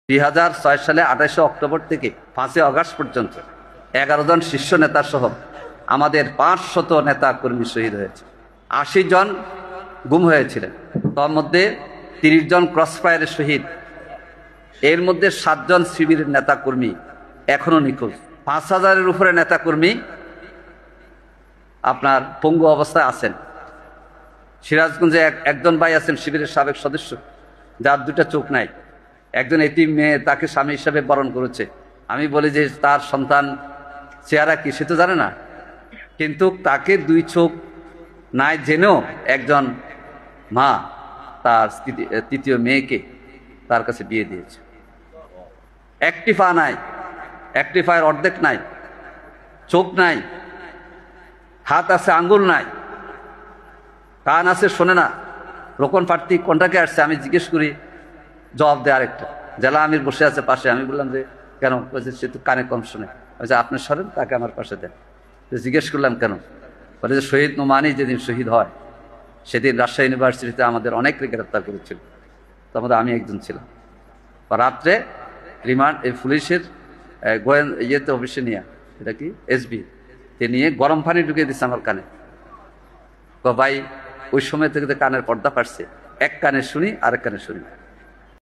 2006 সালে 28 অক্টোবর থেকে 5 আগস্ট পর্যন্ত 11 জন শীর্ষ নেতা সহ আমাদের 500 নেতা কর্মী শহীদ হয়েছে। 80 জন গুম হয়েছিলেন, তার মধ্যে 30 জন ক্রসফায়ারে শহীদ। এর মধ্যে 7 জন শিবিরের নেতা কর্মী এখনো নিখোঁজ। 5000-এর উপরে নেতা কর্মী আপনার পঙ্গু অবস্থায় আছেন। সিরাজগঞ্জে একজন ভাই আছেন শিবিরের সাবেক সদস্য, যার 2টা চোখ নাই। একজন এতিম মেয়ে, তাকে স্বামী হিসাবে বরণ করেছে। আমি বলি যে তার সন্তান চেহারা কি সে তো জানে না, কিন্তু তাকে 2 চোখ নাই জেনেও একজন মা তার তৃতীয় মেয়েকে তার কাছে বিয়ে দিয়েছে। একটি পা নাই, একটি পায়ের অর্ধেক নাই, চোখ নাই, হাত আছে আঙ্গুল নাই, কান আছে শোনে না। রোকন প্রার্থী কোনটাকে আসছে আমি জিজ্ঞেস করি, জবাব দেয় আরেকটা। জেলা আমির বসে আছে পাশে। আমি বললাম যে কেন? সে তো কানে কম শোনে। বলছে আপনি সরেন, তাকে আমার পাশে দেন। জিজ্ঞেস করলাম কেন? বলে যে শহীদ নোমানী যেদিন শহীদ হয় সেদিন রাজশাহী ইউনিভার্সিটিতে আমাদের অনেককে গ্রেপ্তার করেছিল, তার মধ্যে আমি একজন ছিলাম। রাত্রে রিমান্ড এই পুলিশের ইয়েতে অফিসে নিয়ে, এটা কি এসবি নিয়ে গরম পানি ঢুকিয়ে দিচ্ছে আমার কানে। ভাই ওই সময় থেকে কানের পর্দা পারছে, এক কানে শুনি আরেক কানে শুনি।